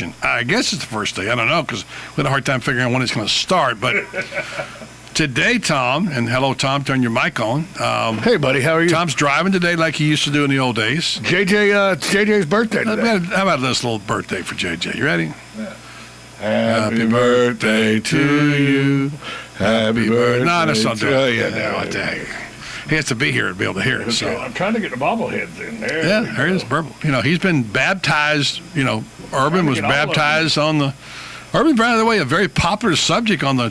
sequestration. I guess it's the first day. I don't know because we had a hard time figuring out when it's going to start. But today, Tom, and hello, Tom, turn your mic on. Hey, buddy, how are you? Tom's driving today like he used to do in the old days. JJ, it's JJ's birthday today. How about this little birthday for JJ? You ready? Yeah. Happy birthday to you. Happy birthday. No, that's not doing it. Yeah, What the heck? He has to be here to be able to hear it. Okay, So I'm trying to get the bobbleheads in there. yeah, there it is. He's been baptized. Urban was baptized on the. Urban, by the way, a very popular subject on the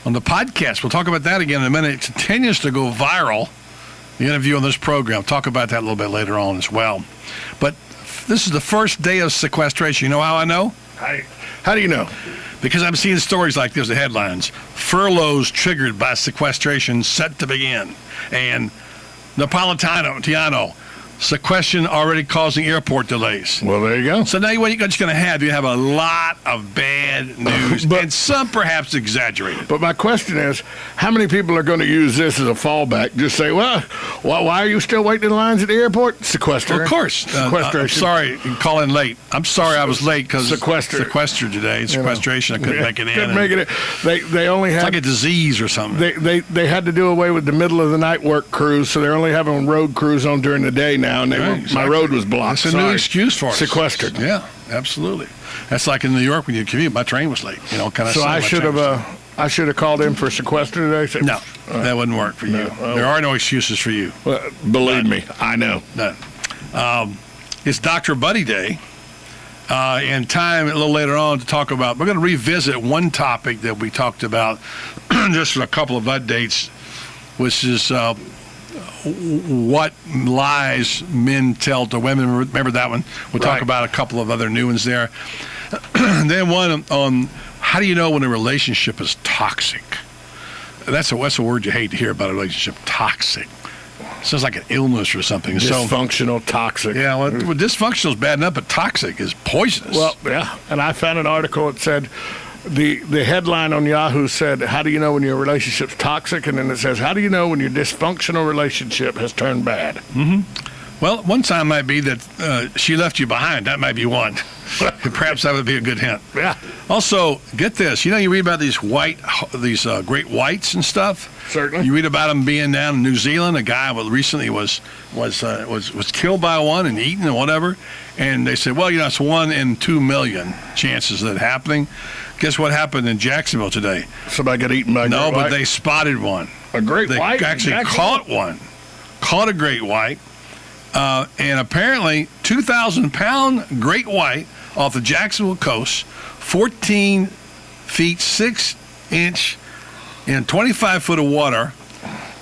podcast. We'll talk about that again in a minute. It continues to go viral. The interview on this program. Talk about that a little bit later on as well. But this is the first day of sequestration. You know how I know? How do you know? Because I'm seeing stories like this, the headlines. Furloughs triggered by sequestration set to begin. And Napolitano, sequestration already causing airport delays. Well, there you go. So now what you're just going to have, you have a lot of bad news, and some perhaps exaggerated. But my question is, how many people are going to use this as a fallback? Just say, well, why are you still waiting in lines at the airport? Sequester. Well, of course. I'm sorry, you call in late. I'm sorry I was late because sequestered today. Sequestration, I couldn't make it in. Couldn't make it in. They only had... It's like a disease or something. They had to do away with the middle of the night work crews, so they're only having road crews on during the day now, and exactly. My road was blocked. That's a new excuse for us. Sequestered. Yeah, absolutely. That's like in New York when you commute. My train was late. So I should have called in for sequester today. No, that wouldn't work for you. There are no excuses for you. Well, believe me, I know. None. It's Dr. Buddy Day, and time a little later on to talk about. We're going to revisit one topic that we talked about just a couple of updates, which is. What lies men tell to women. Remember that one? We'll talk about a couple of other new ones there. Then one on how do you know when a relationship is toxic? That's a word you hate to hear about a relationship. Toxic. Sounds like an illness or something. Dysfunctional, toxic. Yeah, well, dysfunctional is bad enough, but toxic is poisonous. Well, yeah. And I found an article that said, the headline on Yahoo said, how do you know when your relationship's toxic? And then it says, how do you know when your dysfunctional relationship has turned bad? Mm-hmm. Well, one sign might be that she left you behind. That might be one. Perhaps that would be a good hint. Yeah. Also, get this. You read about these great whites and stuff. Certainly. You read about them being down in New Zealand. A guy recently was killed by one and eaten or whatever. And they said, well, it's 1 in 2 million chances of that happening. Guess what happened in Jacksonville today? Somebody got eaten by a great white? No, but they spotted one. A great white? They actually caught one. Caught a great white. And apparently 2,000-pound great white off the Jacksonville coast, 14 feet 6 inch in 25 foot of water,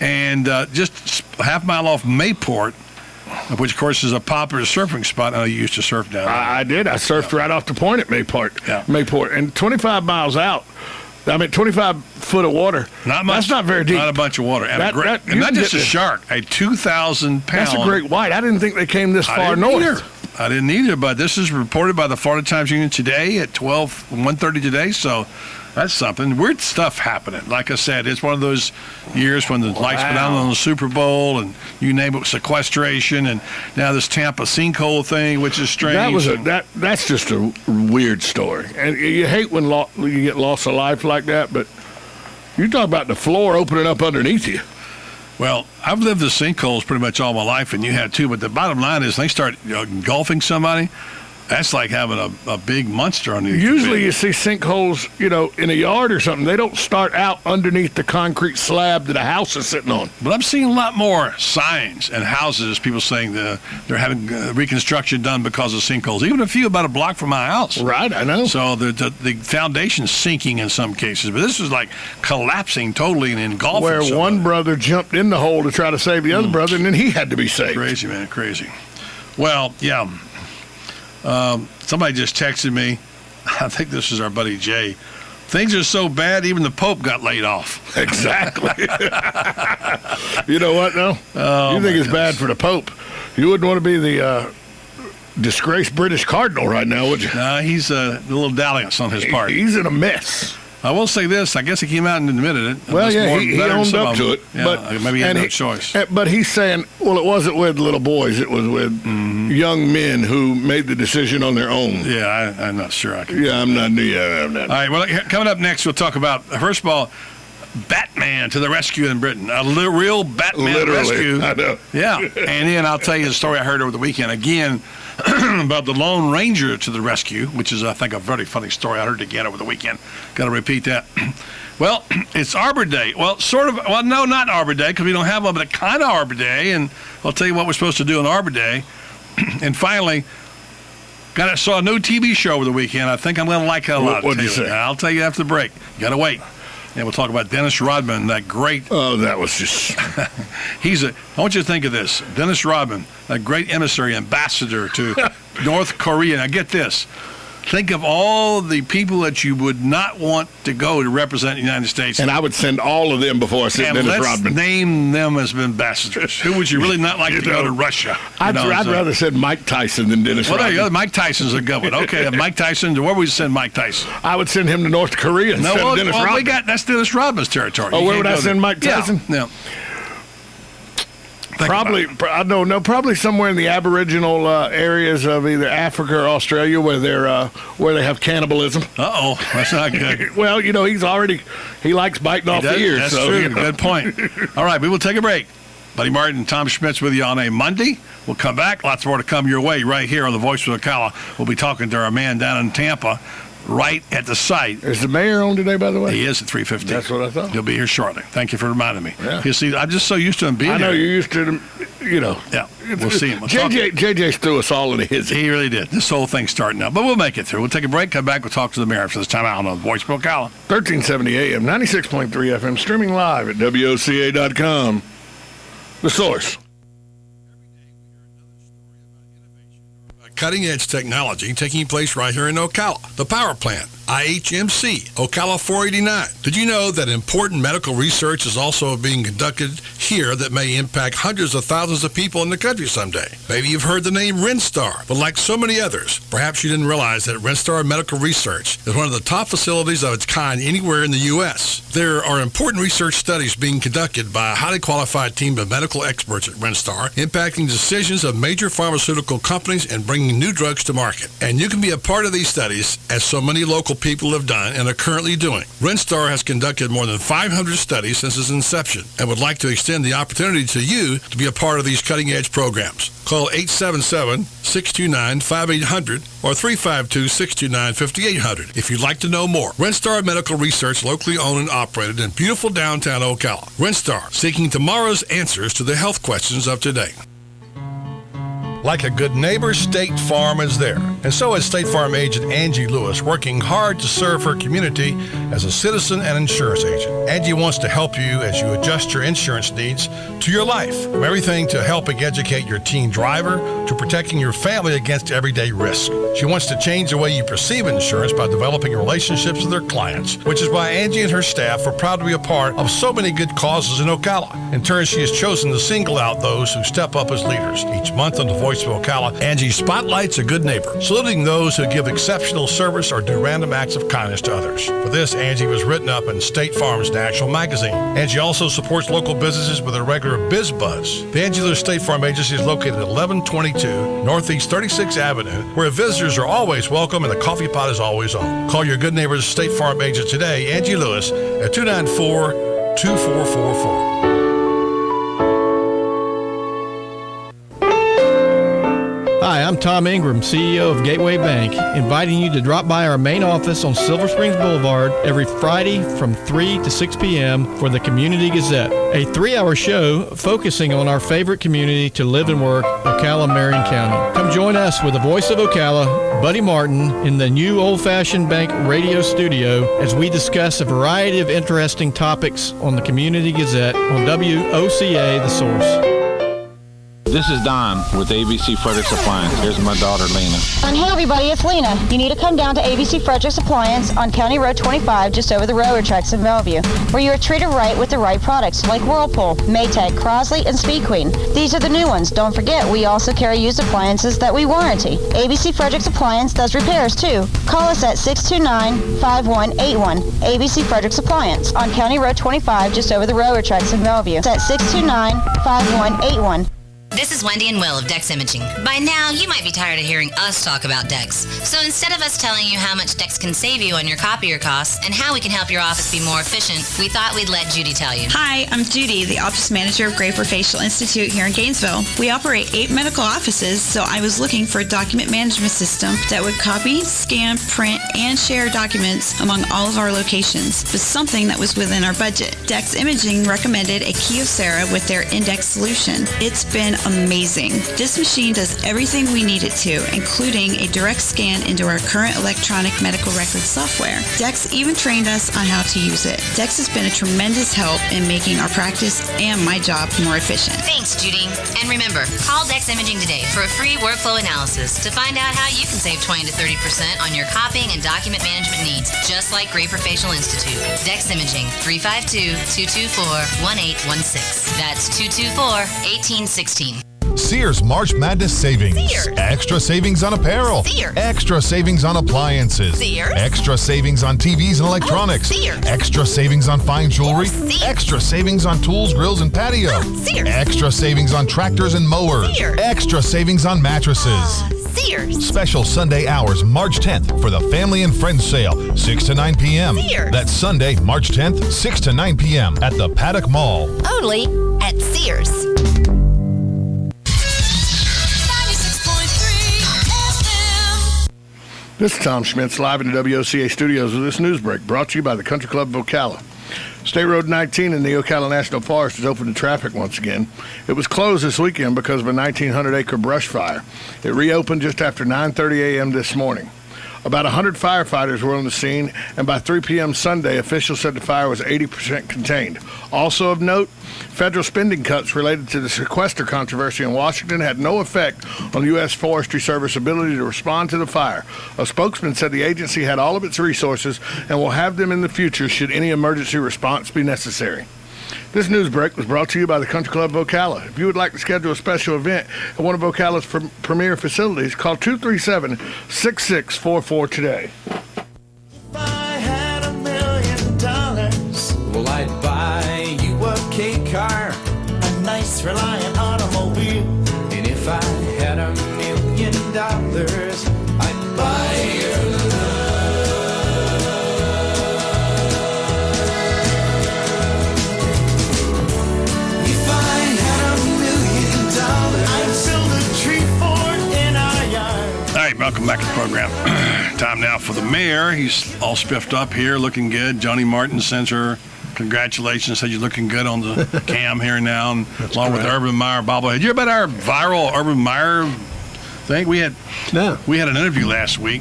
and just a half mile off Mayport, which of course is a popular surfing spot. I know you used to surf down there. I did. I surfed right off the point at Mayport. Yeah. Mayport, and 25 miles out. 25 foot of water. Not much. That's not very deep. Not a bunch of water. And not just a shark, a 2,000-pound. That's a great white. I didn't think they came this far north. I didn't either, but this is reported by the Florida Times-Union today at 1:30 today, so that's something. Weird stuff happening. Like I said, it's one of those years when the lights went down on the Super Bowl and you name it, sequestration, and now this Tampa sinkhole thing, which is strange. That's just a weird story. And you hate when you get loss of life like that, but you talk about the floor opening up underneath you. Well, I've lived in sinkholes pretty much all my life, and you have too. But the bottom line is, they start engulfing somebody. That's like having a big monster underneath. Usually you see sinkholes, in a yard or something. They don't start out underneath the concrete slab that a house is sitting on. But I'm seeing a lot more signs and houses, people saying they're having reconstruction done because of sinkholes. Even a few about a block from my house. Right, I know. So the foundation's sinking in some cases. But this is like collapsing totally and engulfing where somebody. One brother jumped in the hole to try to save the other brother, and then he had to be saved. Crazy, man, crazy. Well, yeah. Somebody just texted me. I think this is our buddy Jay. Things are so bad, even the Pope got laid off. Exactly. You know what, though? You think it's bad for the Pope. You wouldn't want to be the disgraced British cardinal right now, would you? No, he's a little dalliance on his part. He's in a mess. I will say this. I guess he came out and admitted it. Well, That's yeah, more he better than owned some up of to them. it. Yeah, But maybe he had and no choice. But he's saying, well, it wasn't with little boys. It was with young men who made the decision on their own. Yeah, I'm not sure I can. Yeah, I'm not. Yeah, I'm not. All right, well, coming up next, we'll talk about, first of all, Batman to the rescue in Britain. A real Batman Literally, rescue. I know. Yeah, and then I'll tell you the story I heard over the weekend again about the Lone Ranger to the rescue, which is, I think, a very funny story. I heard it again over the weekend. Got to repeat that. Well, it's Arbor Day. Well, sort of. Well, no, not Arbor Day, because we don't have one, but kind of Arbor Day. And I'll tell you what we're supposed to do on Arbor Day. And finally, saw a new TV show over the weekend. I think I'm going to like it a lot. What'd you say? I'll tell you after the break. You got to wait. And we'll talk about Dennis Rodman, that great. Oh, that was just. I want you to think of this. Dennis Rodman, that great emissary, ambassador to North Korea. Now, get this. Think of all the people that you would not want to go to represent the United States. And I would send all of them before I sent And Dennis let's Rodman. name them as ambassadors. Who would you really not like to go to Russia? I'd rather send Mike Tyson than Dennis Well, there Rodman. you go. Mike Tyson's a good one. Okay, Mike Tyson. Where would we send Mike Tyson? I would send him to North Korea instead of Dennis Rodman. That's Dennis Rodman's territory. Oh, You where can't would I go send there. Mike Tyson? Yeah. Think Probably, about it. I don't know. Probably somewhere in the Aboriginal areas of either Africa or Australia, where they have cannibalism. Uh-oh, that's not good. Well, he likes biting off the ears. That's so, true. you know. Good point. All right, we will take a break. Buddy Martin and Tom Schmitz with you on a Monday. We'll come back. Lots more to come your way right here on the Voice of Ocala. We'll be talking to our man down in Tampa, right at the site. Is the mayor on today, by the way? He is at 3:15. That's what I thought. He'll be here shortly. Thank you for reminding me. Yeah. You see, I'm just so used to him being I know here. you're used to them, Yeah, we'll see him. We'll talk- JJ threw us all in a hizzy. He really did. This whole thing's starting now. But we'll make it through. We'll take a break, come back, we'll talk to the mayor after this time out on the Voice of Ocala. 1370 AM, 96.3 FM, streaming live at WOCA.com. The Source. Cutting-edge technology taking place right here in Ocala. The power plant, IHMC, Ocala 489. Did you know that important medical research is also being conducted here that may impact hundreds of thousands of people in the country someday? Maybe you've heard the name Renstar, but like so many others, perhaps you didn't realize that Renstar Medical Research is one of the top facilities of its kind anywhere in the U.S. There are important research studies being conducted by a highly qualified team of medical experts at Renstar, impacting decisions of major pharmaceutical companies and bringing new drugs to market. And you can be a part of these studies, as so many local people have done and are currently doing. Renstar has conducted more than 500 studies since its inception and would like to extend the opportunity to you to be a part of these cutting-edge programs. Call 877-629-5800 or 352-629-5800 if you'd like to know more. Renstar Medical Research, locally owned and operated in beautiful downtown Ocala. Renstar, seeking tomorrow's answers to the health questions of today. Like a good neighbor, State Farm is there. And so is State Farm agent Angie Lewis, working hard to serve her community as a citizen and insurance agent. Angie wants to help you as you adjust your insurance needs to your life, from everything to helping educate your teen driver to protecting your family against everyday risk. She wants to change the way you perceive insurance by developing relationships with her clients, which is why Angie and her staff are proud to be a part of so many good causes in Ocala. In turn, she has chosen to single out those who step up as leaders. Each month on the Voice of Ocala, Angie spotlights a good neighbor, saluting those who give exceptional service or do random acts of kindness to others. For this, Angie was written up in State Farm's National Magazine. Angie also supports local businesses with a regular Biz Buzz. The Angie Lewis State Farm Agency is located at 1122 Northeast 36th Avenue, where visitors are always welcome and the coffee pot is always on. Call your good neighbor's State Farm agent today, Angie Lewis, at 294-2444. Hi, I'm Tom Ingram, CEO of Gateway Bank, inviting you to drop by our main office on Silver Springs Boulevard every Friday from 3 to 6 p.m. for the Community Gazette, a 3-hour show focusing on our favorite community to live and work, Ocala, Marion County. Come join us with the voice of Ocala, Buddy Martin, in the new old-fashioned bank radio studio as we discuss a variety of interesting topics on the Community Gazette on WOCA The Source. This is Don with ABC Frederick's Appliance. Here's my daughter, Lena. And hey everybody, it's Lena. You need to come down to ABC Frederick's Appliance on County Road 25, just over the railroad tracks in Bellevue, where you are treated right with the right products like Whirlpool, Maytag, Crosley, and Speed Queen. These are the new ones. Don't forget, we also carry used appliances that we warranty. ABC Frederick's Appliance does repairs too. Call us at 629-5181. ABC Frederick's Appliance on County Road 25, just over the railroad tracks in Bellevue. It's at 629-5181. This is Wendy and Will of Dex Imaging. By now, you might be tired of hearing us talk about Dex. So instead of us telling you how much Dex can save you on your copier costs and how we can help your office be more efficient, we thought we'd let Judy tell you. Hi, I'm Judy, the office manager of Graper Facial Institute here in Gainesville. We operate 8 medical offices, so I was looking for a document management system that would copy, scan, print, and share documents among all of our locations, with something that was within our budget. Dex Imaging recommended a Kyocera with their Index solution. It's been amazing. This machine does everything we need it to, including a direct scan into our current electronic medical record software. Dex even trained us on how to use it. Dex has been a tremendous help in making our practice and my job more efficient. Thanks, Judy. And remember, call Dex Imaging today for a free workflow analysis to find out how you can save 20 to 30% on your copying and document management needs, just like Graper Facial Institute. Dex Imaging, 352-224-1816. That's 224-1816. Sears March Madness Savings. Sears. Extra savings on apparel. Sears. Extra savings on appliances. Sears. Extra savings on TVs and electronics. Sears. Extra savings on fine jewelry. Sears. Extra savings on tools, grills, and patio. Sears. Extra savings on tractors and mowers. Sears. Extra savings on mattresses. Sears. Special Sunday hours March 10th for the Family and Friends Sale, 6 to 9 p.m. Sears. That's Sunday, March 10th, 6 to 9 p.m. at the Paddock Mall. Only at Sears. This is Tom Schmitz live in the WOCA studios with this news break brought to you by the Country Club of Ocala. State Road 19 in the Ocala National Forest is open to traffic once again. It was closed this weekend because of a 1,900-acre brush fire. It reopened just after 9:30 a.m. this morning. About 100 firefighters were on the scene, and by 3 p.m. Sunday, officials said the fire was 80% contained. Also of note, federal spending cuts related to the sequester controversy in Washington had no effect on the U.S. Forestry Service ability to respond to the fire. A spokesman said the agency had all of its resources and will have them in the future should any emergency response be necessary. This news break was brought to you by the Country Club of Ocala. If you would like to schedule a special event at one of Ocala's premier facilities, call 237-6644 today. If I had $1 million, well, I'd buy you a K car, a nice reliant automobile. And if I had $1 million, I'd buy your love. If I had $1 million, I'd build a tree fort in our yard. All right, welcome back to the program. Time now for the mayor. He's all spiffed up here, looking good. Johnny Martin sends her congratulations, said you're looking good on the cam here now, and along with the Urban Meyer bobblehead. You heard about our viral Urban Meyer thing? We had an interview last week,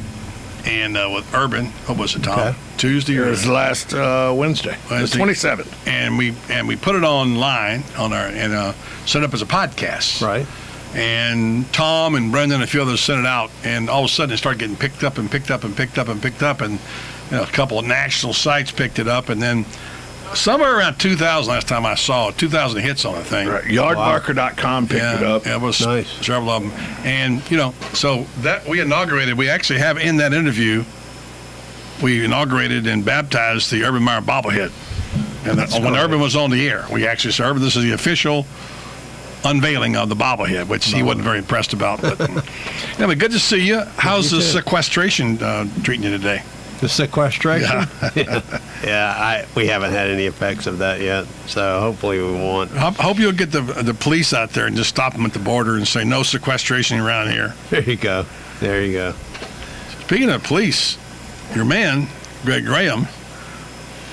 and with Urban. What was it, Tom? Okay. Tuesday or It was last Wednesday, the 27th. And we put it online on our set it up as a podcast. Right. And Tom and Brendan and a few others sent it out, and all of a sudden it started getting picked up, and a couple of national sites picked it up, and then somewhere around 2,000 last time I saw it, 2,000 hits on the thing. Right. Yardmarker.com picked it up. It was Nice. several of them. And, so that we actually have in that interview, we inaugurated and baptized the Urban Meyer bobblehead. And when Urban was on the air, we actually said, Urban, this is the official unveiling of the bobblehead, which he wasn't very impressed about. But anyway, good to see you. How's the sequestration treating you today? The sequestration? We haven't had any effects of that yet, so hopefully we won't. Hope you'll get the police out there and just stop them at the border and say no sequestration around here. There you go. Speaking of police, your man, Greg Graham,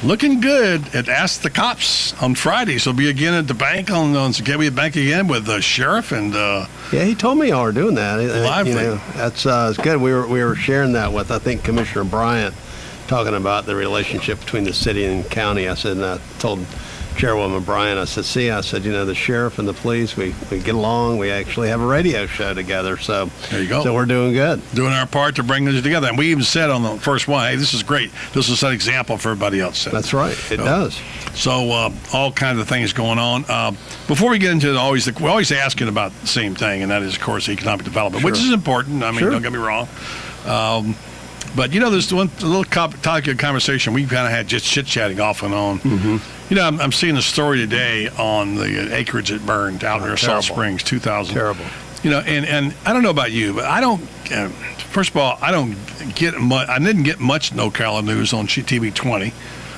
looking good at Ask the Cops on Friday. So be again at the bank on Gateway Bank again with the sheriff and. Yeah, he told me y'all were doing that. Lively. That's it's good. We were sharing that with, I think, Commissioner Bryant, talking about the relationship between the city and county. I said, and I told Chairwoman Bryan, I said, the sheriff and the police, we get along. We actually have a radio show together. So there you go. So we're doing good. Doing our part to bring this together. And we even said on the first one, hey, this is great. This is an example for everybody else. That's right. It does. So all kinds of things going on. Before we get into we're always asking about the same thing, and that is, of course, economic development, which is important. I mean, don't get me wrong. But, there's one little topic of conversation we've kind of had just chit-chatting off and on. Mm-hmm. I'm seeing a story today on the acreage that burned out near Salt Springs, 2000. Terrible. And I don't know about you, but I don't, first of all, I don't get much, I didn't get much Ocala news on TV 20.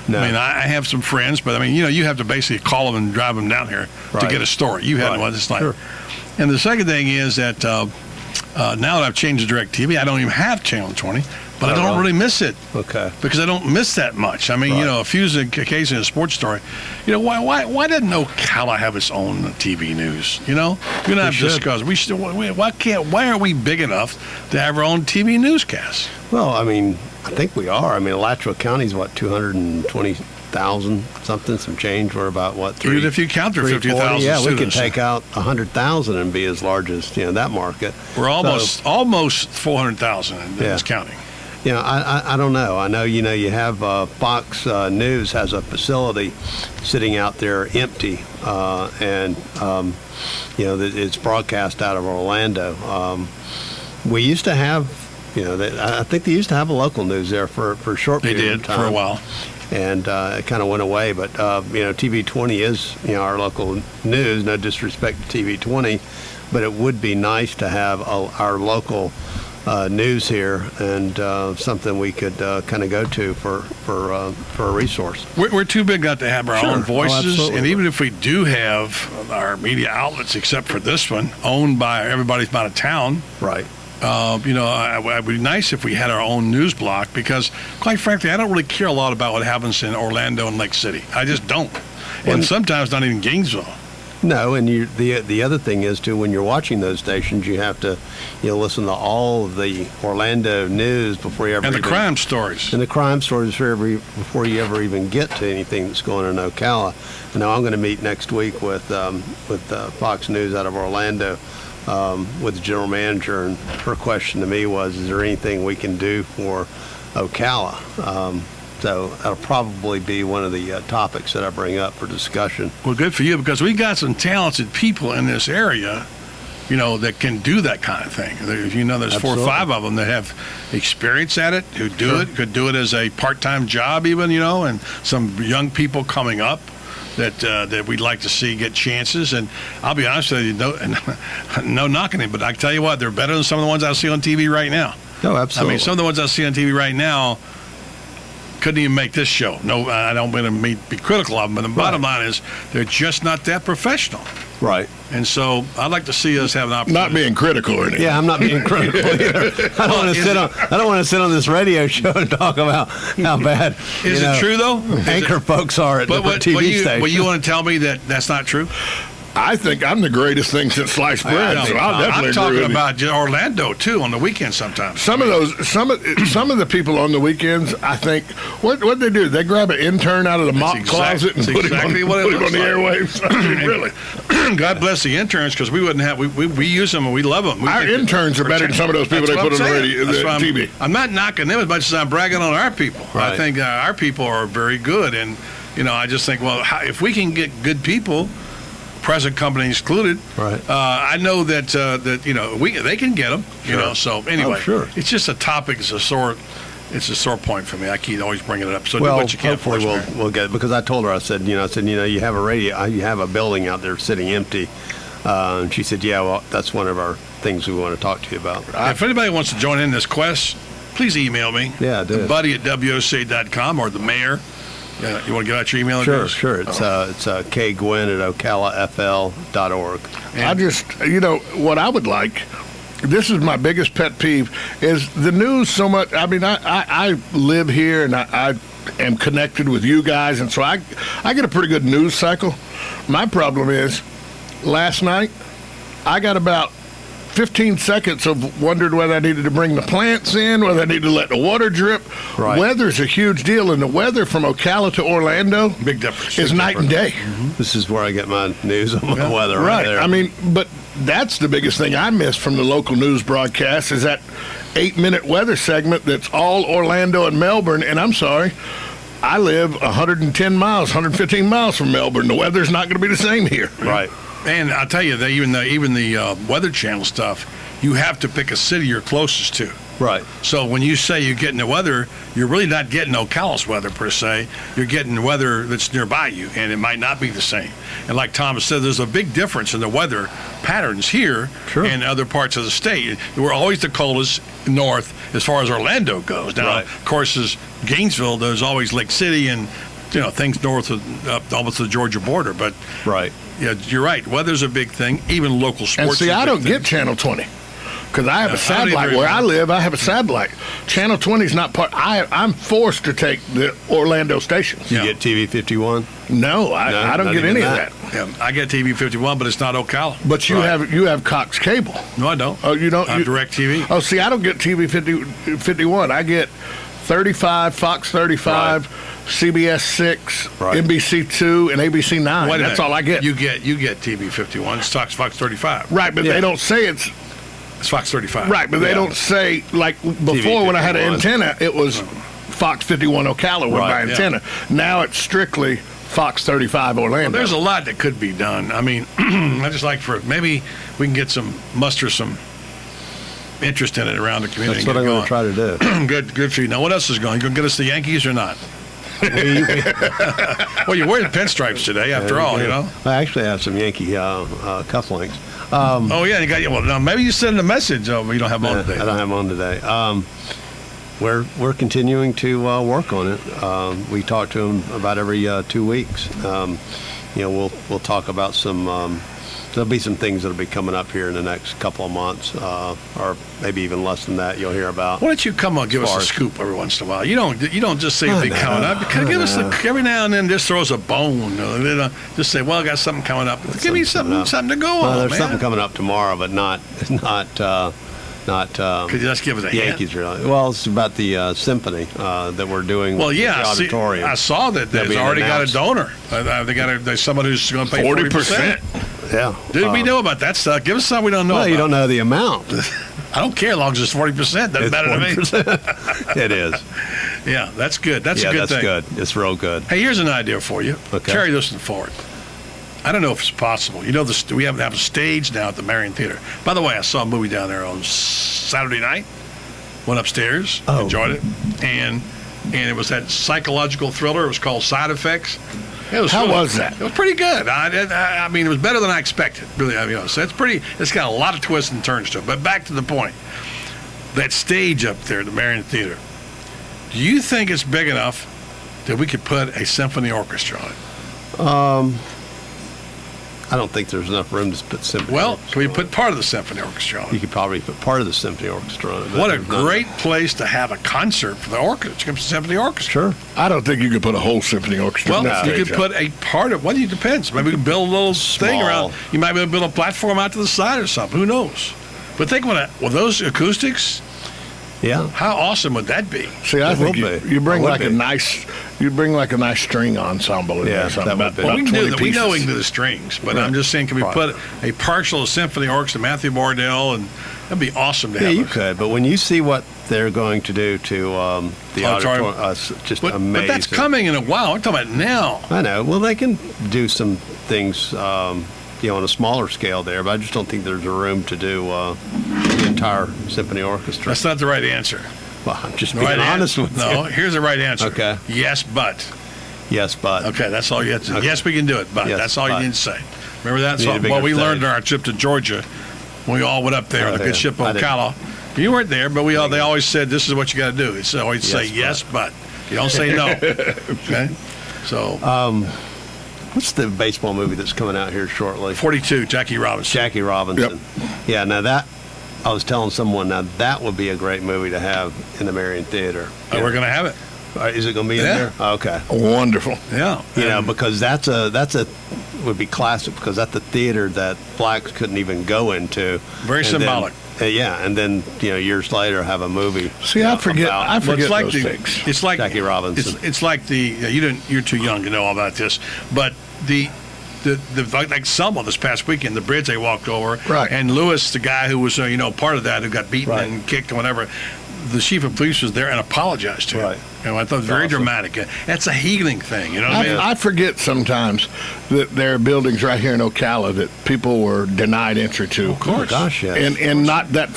No. I mean, I have some friends, but I mean, you have to basically call them and drive them down here to get a story. You had one. It's like, and the second thing is that now that I've changed to DirecTV, I don't even have Channel 20, but I don't really miss it. Okay. Because I don't miss that much. I mean, a few occasionally a sports story. Why doesn't Ocala have its own TV news? We're gonna have to discuss. Why aren't we big enough to have our own TV newscast? Well, I mean, I think we are. I mean, Alachua County's 220,000 something, some change. We're about Even if you count their 50,000 yeah, students. we could take out 100,000 and be as large as that market. We're almost 400,000 in this county. I don't know. I know you have Fox News has a facility sitting out there empty, and it's broadcast out of Orlando. We used to have. I think they used to have a local news there for a short period of time. For a while. And it kind of went away. But, TV 20 is, our local news. No disrespect to TV 20, but it would be nice to have our local news here and something we could kind of go to for a resource. We're too big not to have our own voices. And even if we do have our media outlets, except for this one, owned by everybody from out of town. Right. It would be nice if we had our own news block because, quite frankly, I don't really care a lot about what happens in Orlando and Lake City. I just don't. And sometimes not even Gainesville. No, and the other thing is, too, when you're watching those stations, you have to listen to all of the Orlando news before you ever And the crime stories. And the crime stories before you ever even get to anything that's going on in Ocala. I know I'm going to meet next week with Fox News out of Orlando. With the general manager, and her question to me was, is there anything we can do for Ocala? So that'll probably be one of the topics that I bring up for discussion. Well, good for you, because we got some talented people in this area, that can do that kind of thing. There's Absolutely. 4 or 5 of them that have experience at it, who do it, could do it as a part-time job even, and some young people coming up that we'd like to see get chances. And I'll be honest with you, no knocking it, but I tell you what, they're better than some of the ones I see on TV right now. Oh, absolutely. I mean, some of the ones I see on TV right now couldn't even make this show. No, I don't want to be critical of them, but the bottom line is they're just not that professional. Right. And so I'd like to see us have an opportunity. Not being critical or anything. Yeah, I'm not being critical either. I don't want to sit on this radio show and talk about how bad Is it true though? Anchor folks are at different TV stations. But you want to tell me that that's not true? I think I'm the greatest thing since sliced bread. So I'll definitely I'm talking agree with about Orlando too on the weekends sometimes. some of the people on the weekends. I think what they do, they grab an intern out of the mop closet and put him on the airwaves. Really, God bless the interns, because we wouldn't have we use them and we love them. Our interns are better than some of those people they put on the radio, the TV. I'm not knocking them as much as I'm bragging on our people. Right. I think our people are very good, and I just think, well, if we can get good people, present company excluded. Right. I know that they can get them. So anyway, sure. It's just a topic. It's a sore point for me. I keep always bringing it up. So do what you can for us, hopefully Mary. we'll get it, because I told her, I said, you have you have a building out there sitting empty, and she said, yeah, well, that's one of our things we want to talk to you about. If anybody wants to join in this quest, please email me. Yeah, do it. buddy@woca.com or the mayor. You want to get out your email address? Sure. It's kgwin@ocalafl.org. I just, what I would like, this is my biggest pet peeve, is the news so much. I mean, I live here and I am connected with you guys, and so I get a pretty good news cycle. My problem is, last night, I got about 15 seconds of wondered whether I needed to bring the plants in, whether I needed to let the water drip. Right. Weather's a huge deal, and the weather from Ocala to Orlando Big difference. is night and day. This is where I get my news on the weather. Right there. I mean, but that's the biggest thing I miss from the local news broadcast is that 8-minute weather segment that's all Orlando and Melbourne. And I'm sorry, I live 110 miles, 115 miles from Melbourne. The weather's not going to be the same here. Right. And I'll tell you, even the Weather Channel stuff, you have to pick a city you're closest to. Right. So when you say you're getting the weather, you're really not getting Ocala's weather per se. You're getting weather that's nearby you, and it might not be the same. And like Thomas said, there's a big difference in the weather patterns here and other parts of the state. We're always the coldest north as far as Orlando goes. Now, of course, as Gainesville, there's always Lake City and things north of almost the Georgia border. But yeah, you're right. Weather's a big thing. Even local sports. And see, I don't get Channel 20 because I have a satellite where I live. I have a satellite. Channel 20 is not part. I'm forced to take the Orlando stations. You get TV 51? No, I don't get any of that. Yeah, I get TV 51, but it's not Ocala. But you have Cox Cable. No, I don't. Oh, you don't? Direct TV. Oh, see, I don't get TV 51. I get 35, Fox 35, CBS 6, NBC 2, and ABC 9. That's all I get. You get TV 51. It's Fox 35. Right, but they don't say it's Fox 35. Right, but they don't say, like before when I had an antenna, it was Fox 51 Ocala with my antenna. Now it's strictly Fox 35 Orlando. Well, there's a lot that could be done. I mean, I just like maybe we can get muster some interest in it around the community. That's what I'm going to try to do. Good for you. Now, what else is going? You going to get us the Yankees or not? Well, you're wearing pinstripes today, after all, I actually have some Yankee cufflinks. Oh, yeah. You got. Well, now maybe you send a message. Oh, you don't have them on today. I don't have them on today. We're continuing to work on it. We talk to them about every 2 weeks. We'll talk about some. There'll be some things that'll be coming up here in the next couple of months, or maybe even less than that. You'll hear about. Why don't you come on, give us a scoop every once in a while? You don't just say anything coming up. You kind of give us every now and then. Just throw us a bone. Just say, well, I got something coming up. Give me something to go on. There's something coming up tomorrow, but not. Could you just give us a Yankees hint? Really? Well, it's about the symphony that we're doing. Well, yeah, the auditorium. I saw that they've already got a donor. There's someone who's going to pay 40%. Yeah. Dude, we know about that stuff. Give us something we don't know. Well, about. You don't know the amount. I don't care as long as it's 40%. Doesn't matter to me. It is. Yeah, that's good. That's a good thing. That's good. It's real good. Hey, here's an idea for you. Okay. Carry this forward. I don't know if it's possible. We have a stage now at the Marion Theater. By the way, I saw a movie down there on Saturday night. Went upstairs, enjoyed it, and it was that psychological thriller. It was called Side Effects. How was that? It was pretty good. I mean, it was better than I expected. Really, so it's pretty. It's got a lot of twists and turns to it. But back to the point. That stage up there, at the Marion Theater. Do you think it's big enough that we could put a symphony orchestra on it? I don't think there's enough room to put symphony. Well, can we put part of the symphony orchestra on it? You could probably put part of the symphony orchestra on it. What a great place to have a concert for the orchestra, symphony orchestra. Sure. I don't think you could put a whole symphony orchestra. Well, on that you stage could put a part of. Well, it depends. Maybe we can build a little thing around. You might be able to build a platform out to the side or something. Who knows? But think about it. With those acoustics. Yeah. How awesome would that be? See, I think you bring like a nice string ensemble in there. Something about well, we can do that. We know we can pieces. do the strings, but I'm just saying, can we put a partial symphony orchestra, Matthew Bardell, and that'd be awesome to have. Yeah, you could. But when you see what they're going to do to the auditorium, just amazing. But that's coming in a while. I'm talking about now. I know. Well, they can do some things. On a smaller scale there, but I just don't think there's a room to do the entire symphony orchestra. That's not the right answer. Well, I'm just being honest with you. No, here's the right answer. Okay. Yes, but. Yes, but. Okay, that's all you have to say. Okay. Yes, we can do it, but. Yes, that's all you need to say. Remember that? We need a bigger what we stage. learned on our trip to Georgia when we all went up there on a good ship on Ocala. You weren't there, but they always said, this is what you got to do. It's always say yes, but. You don't say no. Okay? So. What's the baseball movie that's coming out here shortly? 42, Jackie Robinson. Jackie Robinson. Yep. Yeah, now that, I was telling someone, now that would be a great movie to have in the Marion Theater. We're going to have it. Is it going to be in Yeah. there? Okay. Wonderful. Yeah. You know, because that's a would be classic because that's the theater that blacks couldn't even go into. Very And symbolic. And then years later have a movie. See, I forget it's like those things. It's like Jackie Robinson. It's like you're too young to know all about this, but the like Selma this past weekend, the bridge they walked over, Right. and Lewis, the guy who was part of that, who got beaten Right. and kicked and whatever, the chief of police was there and apologized to him. Right. I thought it was very Awesome. dramatic. That's a healing thing, you know what I mean? I forget sometimes that there are buildings right here in Ocala that people were denied entry to. Of course. Gosh, yes. And not that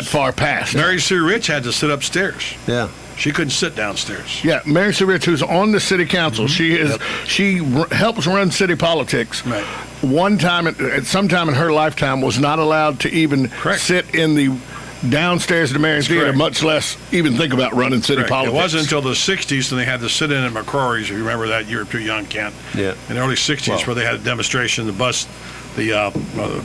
far past. Mary Sue Rich had to sit upstairs. Yeah. She couldn't sit downstairs. Yeah, Mary Sue Rich, who's on the city council, she helps run city politics. Right. One time, at some time in her lifetime, was not allowed to even Correct. sit in the downstairs of the Marion Theater, correct. much less even think about running city Correct. politics. It wasn't until the 60s when they had to sit in at McCrory's. If you remember that, you were too young, Kent. Yeah. In the early 60s, Well. where they had a demonstration, the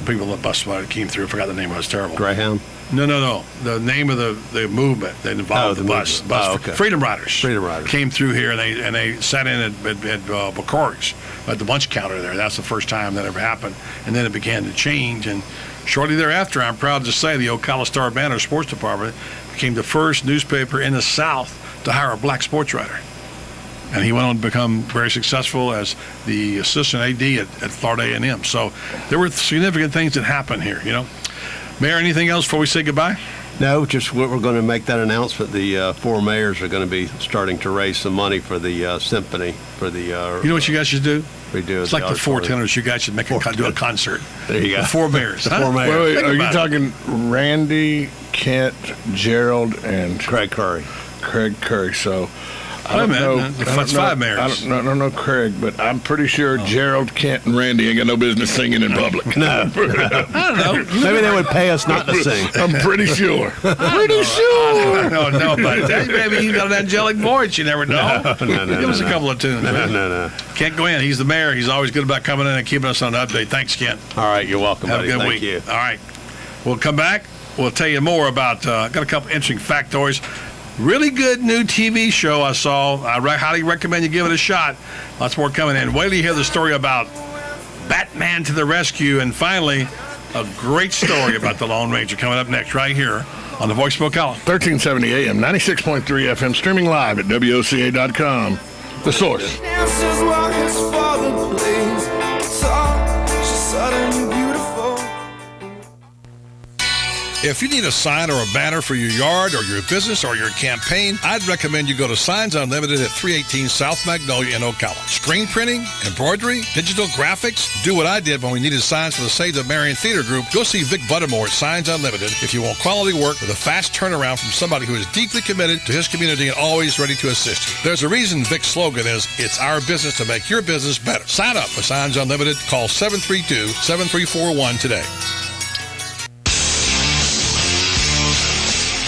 people on the bus came through. I forgot the name. It was terrible. Greyhound. No. The name of the movement that involved the the bus. movement. Oh, okay. Freedom Riders. Freedom Riders. Came through here and they sat in at McCrory's at the lunch counter there. That's the first time that ever happened. And then it began to change. And shortly thereafter, I'm proud to say the Ocala Star-Banner Sports Department became the first newspaper in the South to hire a black sports writer. And he went on to become very successful as the assistant AD at Florida A&M. So there were significant things that happened here, Mayor, anything else before we say goodbye? No, just we're going to make that announcement. The 4 mayors are going to be starting to raise some money for the symphony for the. You know what you guys should do? We do. It's like the four tenors. You guys should do a concert. There you go. The 4 mayors. The 4 mayors. Wait, Think are you about it. talking Randy, Kent, Gerald, and Craig Curry. Craig Curry? So I Wait a don't minute, know. that's 5 mayors. I don't know Craig, but I'm pretty sure Gerald, Kent, and Randy ain't got no business singing in public. No. I don't know. Maybe they would pay us not to sing. I'm pretty sure. I don't know about that. Maybe he's got an angelic voice. You never know. No, Give us a couple of tunes. No. Kent, go in. He's the mayor. He's always good about coming in and keeping us on the update. Thanks, Kent. All right, you're welcome, Have buddy. a good Thank week. you. All right. We'll come back. We'll tell you more about, got a couple interesting factoids. Really good new TV show I saw. I highly recommend you give it a shot. Lots more coming in. Wait till you hear the story about Batman to the rescue. And finally, a great story about the Lone Ranger coming up next right here on the Voice of Ocala. 1370 AM, 96.3 FM, streaming live at WOCA.com. The Source. Dances while his father plays guitar. She's suddenly beautiful. If you need a sign or a banner for your yard or your business or your campaign, I'd recommend you go to Signs Unlimited at 318 South Magnolia in Ocala. Screen printing, embroidery, digital graphics. Do what I did when we needed signs for the Save the Marion Theater Group. Go see Vic Buttermore at Signs Unlimited if you want quality work with a fast turnaround from somebody who is deeply committed to his community and always ready to assist you. There's a reason Vic's slogan is, "It's our business to make your business better." Sign up for Signs Unlimited. Call 732-7341 today.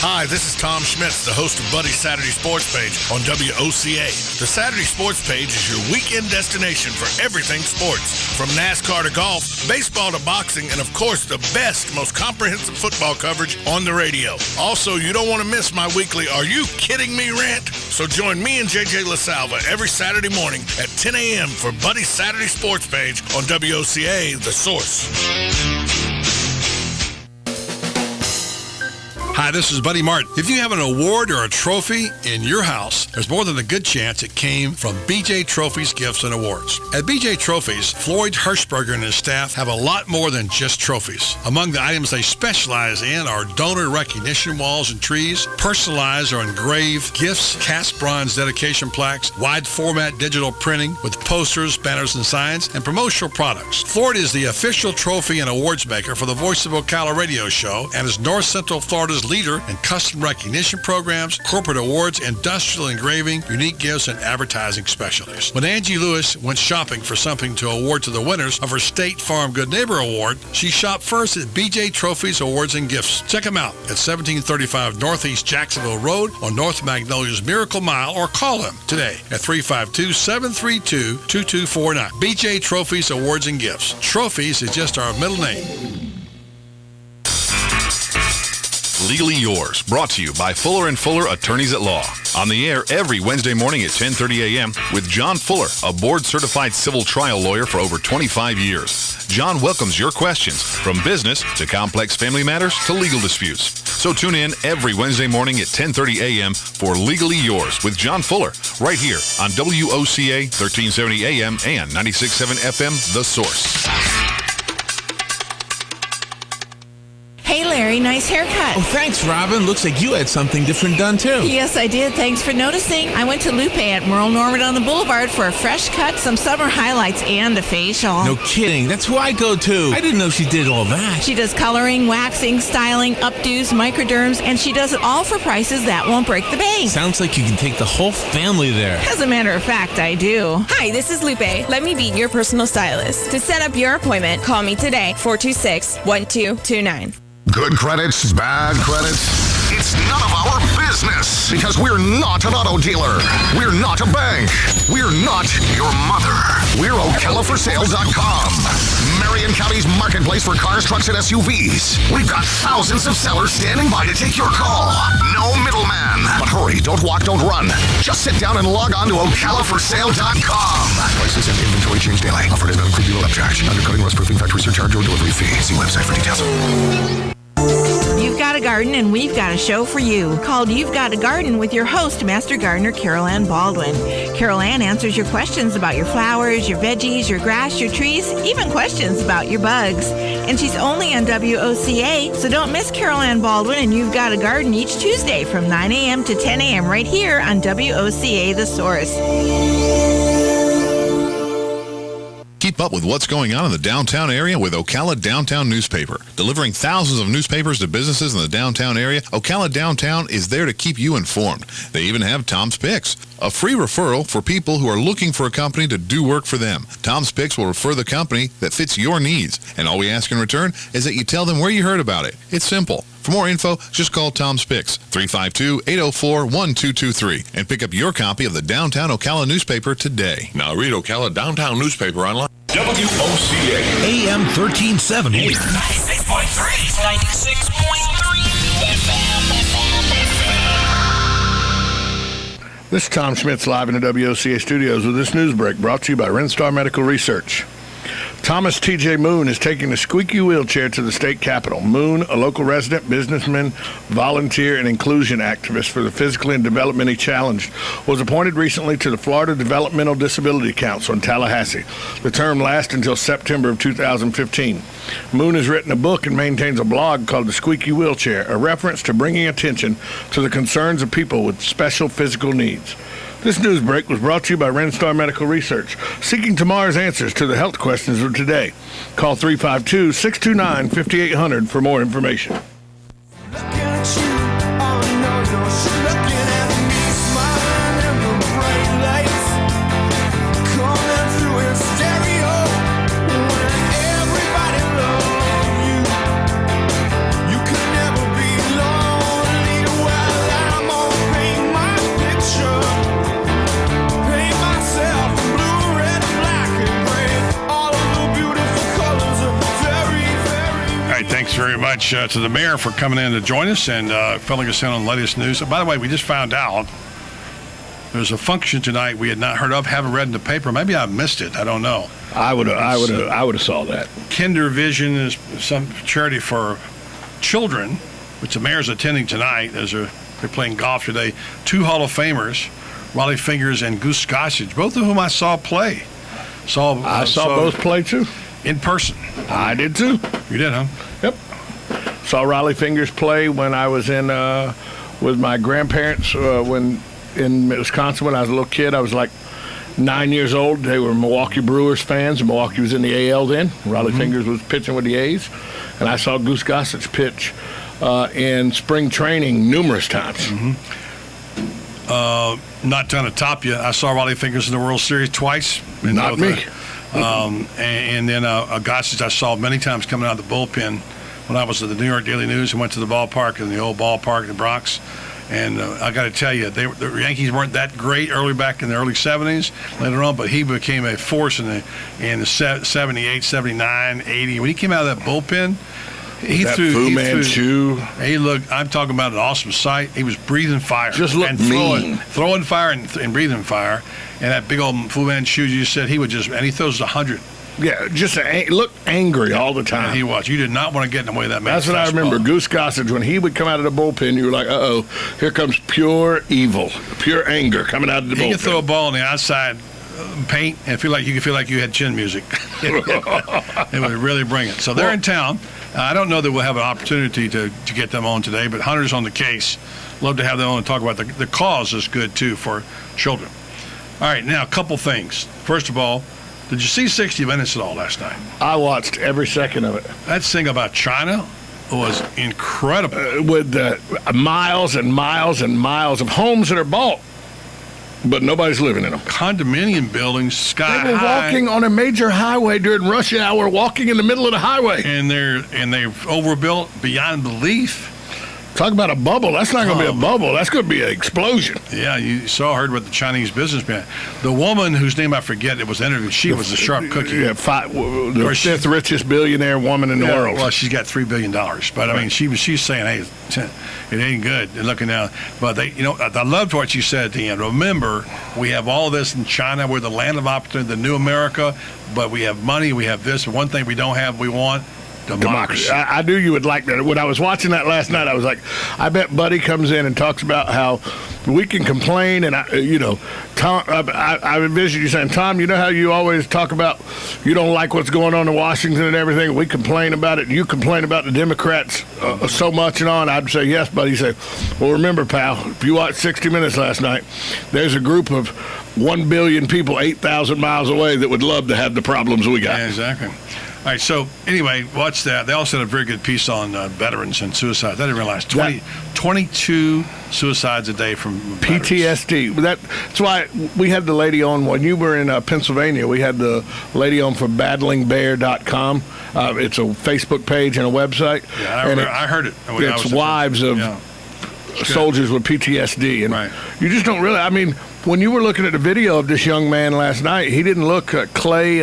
Hi, this is Tom Schmitz, the host of Buddy's Saturday Sports Page on WOCA. The Saturday Sports Page is your weekend destination for everything sports. From NASCAR to golf, baseball to boxing, and of course the best, most comprehensive football coverage on the radio. Also, you don't want to miss my weekly Are You Kidding Me rant? So join me and JJ LaSalva every Saturday morning at 10 a.m. for Buddy's Saturday Sports Page on WOCA, The Source. Hi, this is Buddy Martin. If you have an award or a trophy in your house, there's more than a good chance it came from BJ Trophies Gifts and Awards. At BJ Trophies, Floyd Hirschberger and his staff have a lot more than just trophies. Among the items they specialize in are donor recognition walls and trees, personalized or engraved gifts, cast bronze dedication plaques, wide format digital printing with posters, banners, and signs, and promotional products. Floyd is the official trophy and awards maker for the Voice of Ocala radio show and is North Central Florida's leader in custom recognition programs, corporate awards, industrial engraving, unique gifts, and advertising specialties. When Angie Lewis went shopping for something to award to the winners of her State Farm Good Neighbor Award, she shopped first at BJ Trophies Awards and Gifts. Check them out at 1735 Northeast Jacksonville Road on North Magnolia's Miracle Mile, or call them today at 352-732-2249. BJ Trophies Awards and Gifts. Trophies is just our middle name. Legally Yours, brought to you by Fuller & Fuller Attorneys at Law. On the air every Wednesday morning at 10:30 a.m. with John Fuller, a board-certified civil trial lawyer for over 25 years. John welcomes your questions, from business to complex family matters to legal disputes. So tune in every Wednesday morning at 10:30 a.m. for Legally Yours with John Fuller, right here on WOCA 1370 AM and 96.7 FM, The Source. Hey, Larry, nice haircut. Oh, thanks, Robin. Looks like you had something different done, too. Yes, I did. Thanks for noticing. I went to Lupe at Merle Norman on the Boulevard for a fresh cut, some summer highlights, and a facial. No kidding. That's who I go to. I didn't know she did all that. She does coloring, waxing, styling, updos, microderms, and she does it all for prices that won't break the bank. Sounds like you can take the whole family there. As a matter of fact, I do. Hi, this is Lupe. Let me be your personal stylist. To set up your appointment, call me today, 426-1229. Good credits, bad credits. It's none of our business because we're not an auto dealer. We're not a bank. We're not your mother. We're OcalaForSale.com. Marion County's marketplace for cars, trucks, and SUVs. We've got thousands of sellers standing by to take your call. No middleman. But hurry, don't walk, don't run. Just sit down and log on to OcalaForSale.com. Prices and inventory change daily. Offer does not include dealer upcharge. Undercutting, rust-proofing, factory surcharge, or delivery fee. See website for details. You've got a garden and we've got a show for you called You've Got a Garden with your host, Master Gardener Carol Ann Baldwin. Carol Ann answers your questions about your flowers, your veggies, your grass, your trees, even questions about your bugs. And she's only on WOCA, so don't miss Carol Ann Baldwin and You've Got a Garden each Tuesday from 9 a.m. to 10 a.m. right here on WOCA The Source. Keep up with what's going on in the downtown area with Ocala Downtown Newspaper. Delivering thousands of newspapers to businesses in the downtown area, Ocala Downtown is there to keep you informed. They even have Tom's Picks, a free referral for people who are looking for a company to do work for them. Tom's Picks will refer the company that fits your needs, and all we ask in return is that you tell them where you heard about it. It's simple. For more info, just call Tom's Picks, 352-804-1223, and pick up your copy of the Downtown Ocala newspaper today. Now read Ocala Downtown newspaper online. WOCA AM 1370. 96.3. 96.3 This is Tom Schmitz live in the WOCA studios with this news break brought to you by Renstar Medical Research. Thomas T.J. Moon is taking a squeaky wheelchair to the state capitol. Moon, a local resident, businessman, volunteer, and inclusion activist for the physically and developmentally challenged, was appointed recently to the Florida Developmental Disability Council in Tallahassee. The term lasts until September of 2015. Moon has written a book and maintains a blog called The Squeaky Wheelchair, a reference to bringing attention to the concerns of people with special physical needs. This news break was brought to you by Renstar Medical Research, seeking tomorrow's answers to the health questions of today. Call 352-629-5800 for more information. Thanks very much to the mayor for coming in to join us and filling us in on the latest news. By the way, we just found out there's a function tonight we had not heard of, haven't read in the paper. Maybe I missed it. I don't know. I would have saw that. Kinder Vision is some charity for children, which the mayor's attending tonight. They're playing golf today. Two Hall of Famers, Raleigh Fingers and Goose Gossage, both of whom I saw play. I saw both play too. In person. I did too. You did, huh? Yep. Saw Raleigh Fingers play when I was in with my grandparents when in Wisconsin when I was a little kid. I was like 9 years old. They were Milwaukee Brewers fans, and Milwaukee was in the AL then. Raleigh Fingers was pitching with the A's, and I saw Goose Gossage pitch in spring training numerous times. Not trying to top you, I saw Raleigh Fingers in the World Series twice. Not me. And then Gossage I saw many times coming out of the bullpen when I was at the New York Daily News and went to the ballpark in the old ballpark in the Bronx. And I got to tell you, the Yankees weren't that great back in the early 70s later on, but he became a force in the 78, 79, 80. When he came out of that bullpen, He that threw Fu he Manchu. Threw, he looked. I'm talking about an awesome sight. He was breathing fire, Just looked and mean. throwing fire and breathing fire. And that big old Fu Manchu, you said he would just, and he throws 100. Yeah, just look angry all the time. And he was. You did not want to get in the way of that man. That's what I remember. Goose Gossage, when he would come out of the bullpen, you were like, uh-oh, here comes pure evil, pure anger coming out of the bullpen. He could throw a ball on the outside paint and you could feel like you had chin music. It would really bring it. So they're in town. I don't know that we'll have an opportunity to get them on today, but Hunter's on the case. Love to have them on and talk about the cause is good, too, for children. All right, now, a couple things. First of all, did you see 60 Minutes at all last night? I watched every second of it. That thing about China was incredible. With miles and miles and miles of homes that are bought, but nobody's living in them. Condominium buildings, sky They were high. walking on a major highway during rush hour, walking in the middle of the highway. And they've overbuilt beyond belief. Talk about a bubble. That's not going to be a bubble. That's going to be an explosion. Yeah, you heard about the Chinese businessman. The woman whose name I forget, it was interviewed, she was the sharp cookie. Yeah, the fifth richest billionaire woman in the world. Well, she's got $3 billion. But, I mean, she's saying, hey, it ain't good. And looking down. But, I loved what you said at the end. Remember, we have all this in China. We're the land of opportunity, the new America. But we have money. We have this. One thing we don't have, we want democracy. I knew you would like that. When I was watching that last night, I was like, I bet Buddy comes in and talks about how we can complain. And, Tom, I envision you saying, Tom, you know how you always talk about you don't like what's going on in Washington and everything? We complain about it. You complain about the Democrats so much and on. I'd say, yes, Buddy. He'd say, well, remember, pal, if you watched 60 Minutes last night, there's a group of 1 billion people 8,000 miles away that would love to have the problems we got. Yeah, exactly. All right, so anyway, watch that. They also had a very good piece on veterans and suicides. I didn't realize 22 suicides a day from PTSD. That's why we had the lady on when you were in Pennsylvania. We had the lady on from battlingbear.com. It's a Facebook page and a website. Yeah, I heard it. It's wives of soldiers with PTSD. And you just don't really, I mean, when you were looking at the video of this young man last night, he didn't look Clay.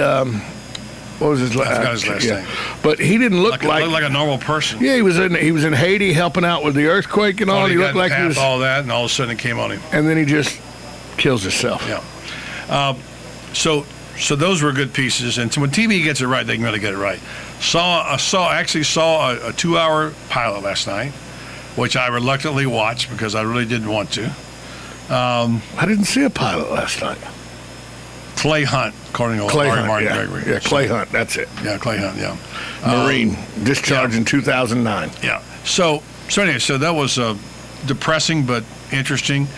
What was his last name? But he didn't look like a normal person. Yeah, he was in Haiti helping out with the earthquake and all. He looked like he was all that, and all of a sudden it came on him. And then he just kills himself. Yeah. So those were good pieces, and so when TV gets it right, they can really get it right. Saw a 2-hour pilot last night, which I reluctantly watched because I really didn't want to. I didn't see a pilot last night. Clay Hunt, according to Martin Gregory. Yeah, Clay Hunt, that's it. Yeah, Clay Hunt, yeah. Marine, discharged in 2009. Yeah. So anyway, that was depressing but interesting.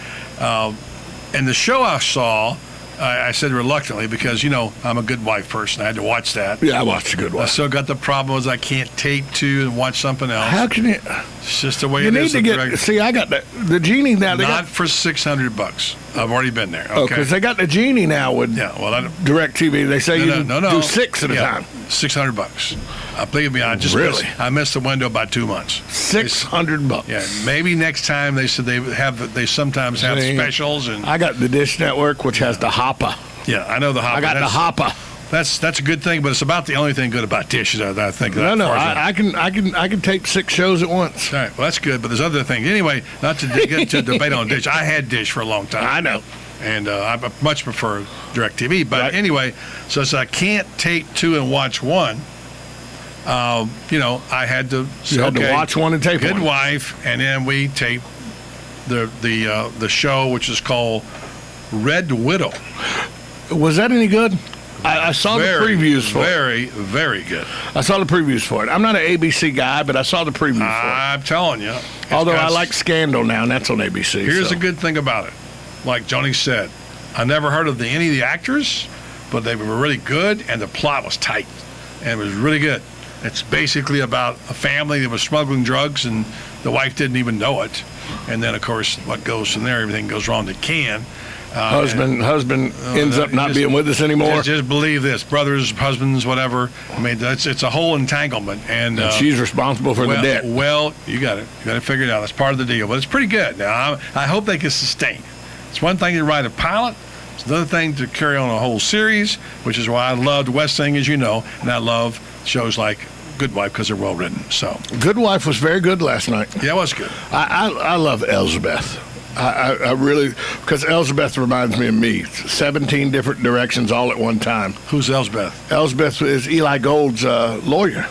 And the show I saw, I said reluctantly because, I'm a Good Wife person. I had to watch that. Yeah, I watched The Good Wife. I still got the problem is I can't tape to and watch something else. How can you? It's just the way you it need is. to get. See, I got the Genie now. Not for $600. I've already been there. Oh, because they got the Genie now with DirecTV. They say you can do 6 at a time. $600. Believe me, I missed the window by 2 months. $600. Yeah, maybe next time they said they sometimes have specials and. I got the Dish Network, which has the Hopper. Yeah, I know the Hopper. I got the Hopper. That's a good thing, but it's about the only thing good about Dish that I think. No, I can tape 6 shows at once. All right, well that's good, but there's other things. Anyway, not to get to debate on Dish. I had Dish for a long time. I know, and I much prefer DirecTV. But anyway, so I can't tape 2 and watch 1. I had to. You had to watch 1 and tape 1. Good Wife, and then we taped the show, which is called Red Widow. Was that any good? I saw the previews for it. Very, very good. I saw the previews for it. I'm not an ABC guy, but I saw the previews for it. I'm telling you. Although I like Scandal now, and that's on ABC. Here's the good thing about it. Like Johnny said, I never heard of any of the actors, but they were really good, and the plot was tight, and it was really good. It's basically about a family that was smuggling drugs, and the wife didn't even know it. And then, of course, what goes from there, everything goes wrong that can. Husband ends up not being with us anymore. Just believe this, brothers, husbands, whatever. I mean, it's a whole entanglement, and she's responsible for the debt. Well, you got it. You got to figure it out. That's part of the deal, but it's pretty good. Now, I hope they can sustain. It's one thing to write a pilot. It's another thing to carry on a whole series, which is why I loved West Wing, as you know, and I love shows like Good Wife because they're well written. So Good Wife was very good last night. yeah, it was good. I love Elizabeth. I really, because Elizabeth reminds me of me. 17 different directions all at one time. Who's Elsbeth? Elizabeth is Eli Gold's lawyer.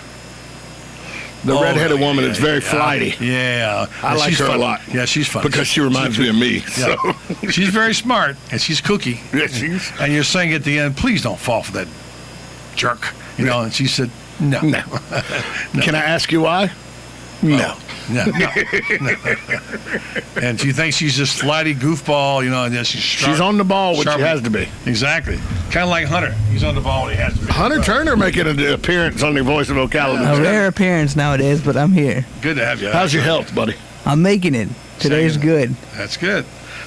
The redheaded woman is very flighty. Yeah. I like her a lot. Yeah, she's funny. Because she reminds me of me. Yeah. So. She's very smart, and she's kooky. Yeah, and you're saying at the end, please don't fall for that jerk. You know, and she said, no. No. Can I ask you why? No. No. And she thinks she's this flighty goofball, you know, and then she's on the ball when she has to be. Exactly. Kind of like Hunter. He's on the ball when he has to be. Hunter Turner making an appearance on the Voice of Ocala. A rare appearance nowadays, but I'm here. Good to have you. How's your health, buddy? I'm making it. Today's good. That's good.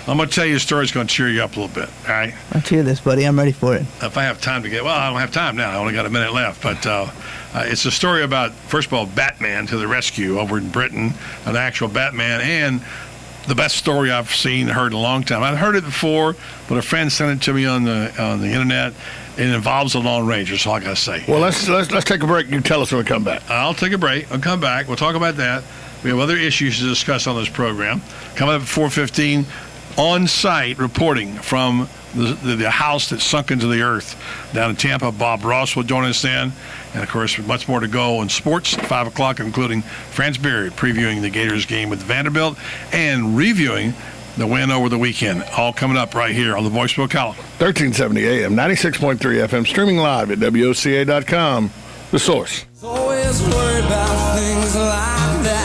I'm going to tell you a story that's going to cheer you up a little bit, all right? Let's hear this, buddy. I'm ready for it. If I have time to get, well, I don't have time now. I only got a minute left. But it's a story about, first of all, Batman to the rescue over in Britain, an actual Batman, and the best story I've seen, heard in a long time. I've heard it before, but a friend sent it to me on the internet. It involves a Lone Ranger, so I got to say. Well, let's take a break. You tell us when we come back. I'll take a break. I'll come back. We'll talk about that. We have other issues to discuss on this program. Coming up at 4:15, on-site reporting from the house that sunk into the earth down in Tampa. Bob Ross will join us then. And, of course, much more to go in sports at 5 o'clock, including Franz Beard previewing the Gators game with Vanderbilt and reviewing the win over the weekend. All coming up right here on the Voice of Ocala. 1370 AM, 96.3 FM, streaming live at WOCA.com. The Source. Always worried about things like that.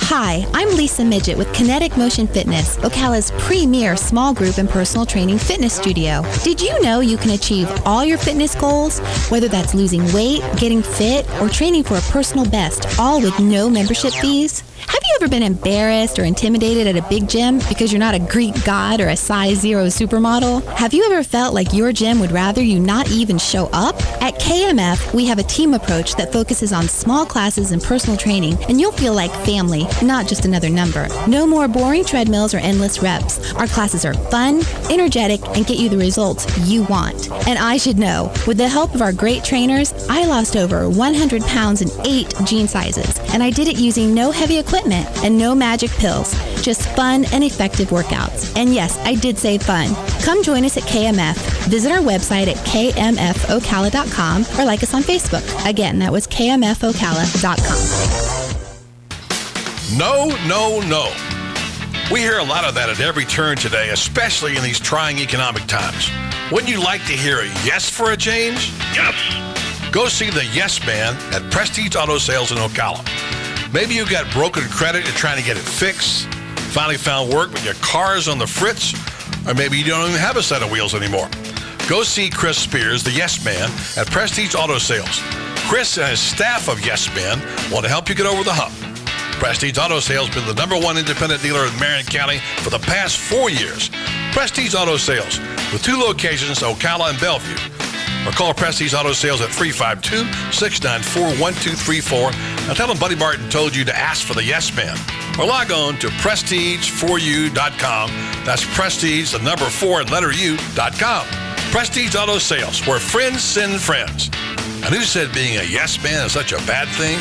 Hi, I'm Lisa Midget with Kinetic Motion Fitness, Ocala's premier small group and personal training fitness studio. Did you know you can achieve all your fitness goals, whether that's losing weight, getting fit, or training for a personal best, all with no membership fees? Have you ever been embarrassed or intimidated at a big gym because you're not a Greek god or a size 0 supermodel? Have you ever felt like your gym would rather you not even show up? At KMF, we have a team approach that focuses on small classes and personal training, and you'll feel like family, not just another number. No more boring treadmills or endless reps. Our classes are fun, energetic, and get you the results you want. And I should know, with the help of our great trainers, I lost over 100 pounds in 8 jean sizes, and I did it using no heavy equipment and no magic pills, just fun and effective workouts. And yes, I did say fun. Come join us at KMF. Visit our website at kmfocala.com or like us on Facebook. Again, that was kmfocala.com. No, no, no. We hear a lot of that at every turn today, especially in these trying economic times. Wouldn't you like to hear a yes for a change? Yes. Go see the Yes Man at Prestige Auto Sales in Ocala. Maybe you got broken credit, you're trying to get it fixed, finally found work, but your car's on the fritz, or maybe you don't even have a set of wheels anymore. Go see Chris Spears, the Yes Man, at Prestige Auto Sales. Chris and his staff of Yes Men want to help you get over the hump. Prestige Auto Sales has been the #1 independent dealer in Marion County for the past 4 years. Prestige Auto Sales, with 2 locations, Ocala and Bellevue. Or call Prestige Auto Sales at 352-694-1234. Now tell them Buddy Martin told you to ask for the Yes Man. Or log on to prestige4u.com. That's prestige, the number 4 and letter U.com. Prestige Auto Sales, where friends send friends. And who said being a yes man is such a bad thing?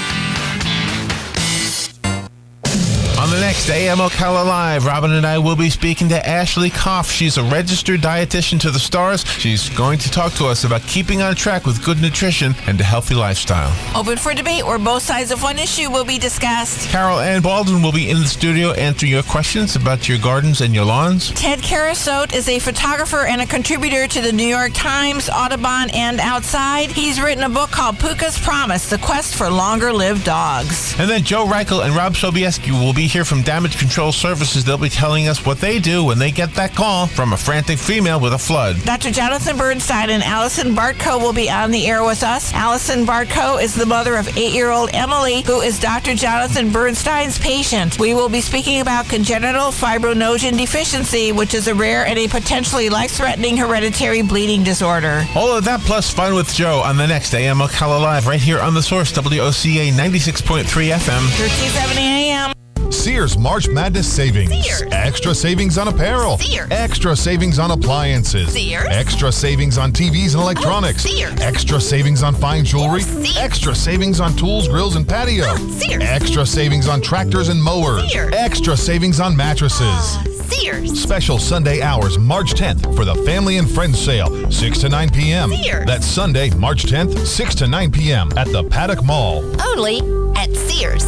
On the next AM Ocala Live, Robin and I will be speaking to Ashley Koff. She's a registered dietitian to the stars. She's going to talk to us about keeping on track with good nutrition and a healthy lifestyle. Open for debate where both sides of one issue will be discussed. Carol Ann Baldwin will be in the studio answering your questions about your gardens and your lawns. Ted Carasote is a photographer and a contributor to the New York Times, Audubon, and Outside. He's written a book called Puka's Promise, The Quest for Longer-Lived Dogs. And then Joe Reichel and Rob Sobieski will be here from Damage Control Services. They'll be telling us what they do when they get that call from a frantic female with a flood. Dr. Jonathan Bernstein and Allison Bartko will be on the air with us. Allison Bartko is the mother of 8-year-old Emily, who is Dr. Jonathan Bernstein's patient. We will be speaking about congenital fibrinogen deficiency, which is a rare and a potentially life-threatening hereditary bleeding disorder. All of that plus fun with Joe on the next AM Ocala Live right here on The Source, WOCA 96.3 FM. 1370 AM. Sears March Madness savings. Sears. Extra savings on apparel. Sears. Extra savings on appliances. Sears. Extra savings on TVs and electronics. Sears. Extra savings on fine jewelry. Sears. Extra savings on tools, grills, and patio. Sears. Extra savings on tractors and mowers. Sears. Extra savings on mattresses. Sears. Special Sunday hours March 10th for the Family and Friends Sale, 6 to 9 p.m. Sears. That's Sunday, March 10th, 6 to 9 p.m. at the Paddock Mall. Only at Sears.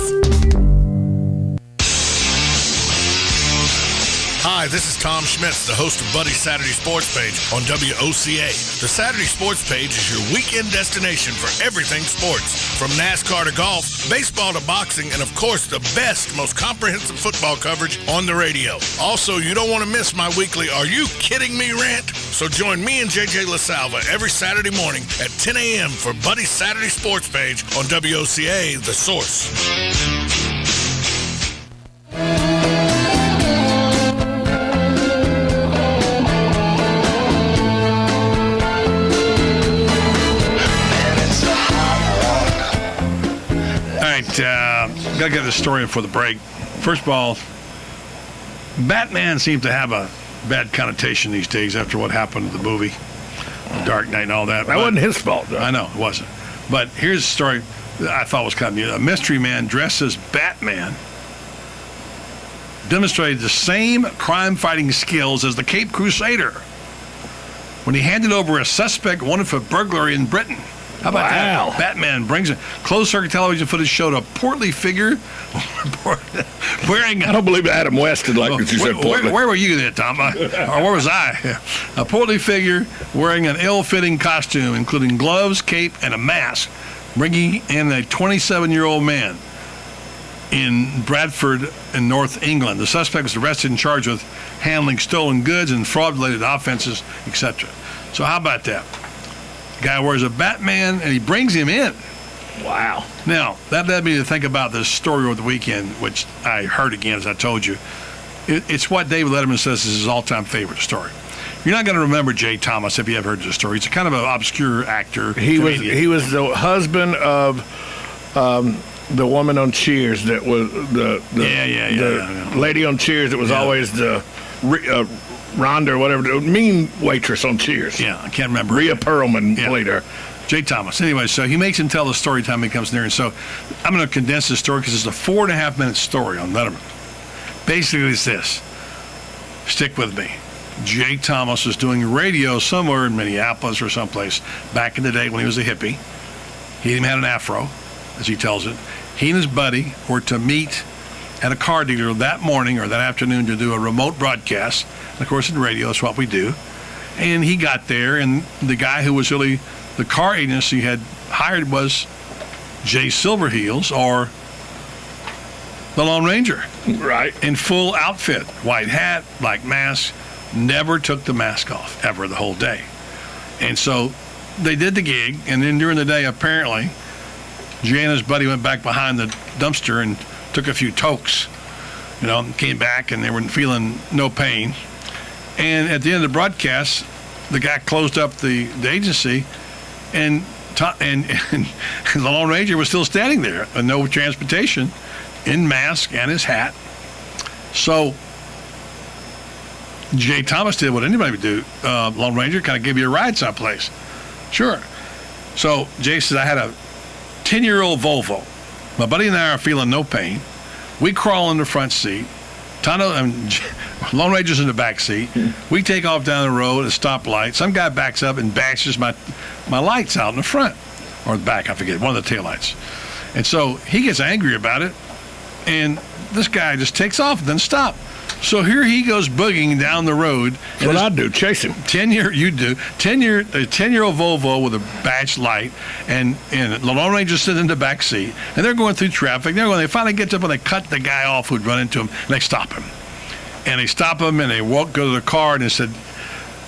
Hi, this is Tom Schmitz, the host of Buddy's Saturday Sports Page on WOCA. The Saturday Sports Page is your weekend destination for everything sports, from NASCAR to golf, baseball to boxing, and of course the best, most comprehensive football coverage on the radio. Also, you don't want to miss my weekly Are You Kidding Me rant? So join me and JJ LaSalva every Saturday morning at 10 a.m. for Buddy's Saturday Sports Page on WOCA, The Source. Gotta get this story in for the break. First of all, Batman seems to have a bad connotation these days after what happened to the movie, The Dark Knight and all that. That wasn't his fault, though. I know, it wasn't. But here's a story that I thought was kind of neat. A mystery man dressed as Batman demonstrated the same crime-fighting skills as the Cape Crusader when he handed over a suspect wanted for burglary in Britain. How about that? Batman brings it. Closed circuit television footage showed a portly figure wearing. I don't believe Adam West did like that you said portly. Where were you there, Tom? Or where was I? A portly figure wearing an ill-fitting costume, including gloves, cape, and a mask, bringing in a 27-year-old man in Bradford in North England. The suspect was arrested and charged with handling stolen goods and fraud-related offenses, etc. So how about that? Guy wears a Batman, and he brings him in. Wow. Now, that led me to think about this story over the weekend, which I heard again, as I told you. It's what David Letterman says is his all-time favorite story. You're not going to remember Jay Thomas if you ever heard this story. He's a kind of an obscure actor. He was the husband of the woman on Cheers that was the lady on Cheers that was always the Rhonda or whatever, the mean waitress on Cheers. Yeah, I can't remember. Rhea Perlman played her. Jay Thomas. Anyway, so he makes him tell the story time he comes near. And so I'm going to condense the story because it's a 4.5-minute story on Letterman. Basically, it's this. Stick with me. Jay Thomas was doing radio somewhere in Minneapolis or someplace back in the day when he was a hippie. He even had an afro, as he tells it. He and his buddy were to meet at a car dealer that morning or that afternoon to do a remote broadcast. And of course, in radio, that's what we do. And he got there, and the guy who was really the car agency had hired was Jay Silverheels, or the Lone Ranger. Right. In full outfit, white hat, black mask, never took the mask off, ever, the whole day. And so they did the gig, and then during the day, apparently, Jay and his buddy went back behind the dumpster and took a few tokes, came back, and they were feeling no pain. And at the end of the broadcast, the guy closed up the agency, and the Lone Ranger was still standing there, with no transportation, in mask and his hat. So Jay Thomas did what anybody would do. Lone Ranger kind of give you a ride someplace. Sure. So Jay says, I had a 10-year-old Volvo. My buddy and I are feeling no pain. We crawl in the front seat. Lone Ranger's in the back seat. We take off down the road at a stoplight. Some guy backs up and bashes my lights out in the front, or the back, I forget, one of the taillights. And so he gets angry about it, and this guy just takes off and doesn't stop. So here he goes boogieing down the road. That's what I'd do, chase him. 10-year-old Volvo with a badge light, and the Lone Ranger sitting in the back seat, and they're going through traffic. They finally get up and they cut the guy off who'd run into him, and they stop him. And they stop him, and they go to the car, and they said,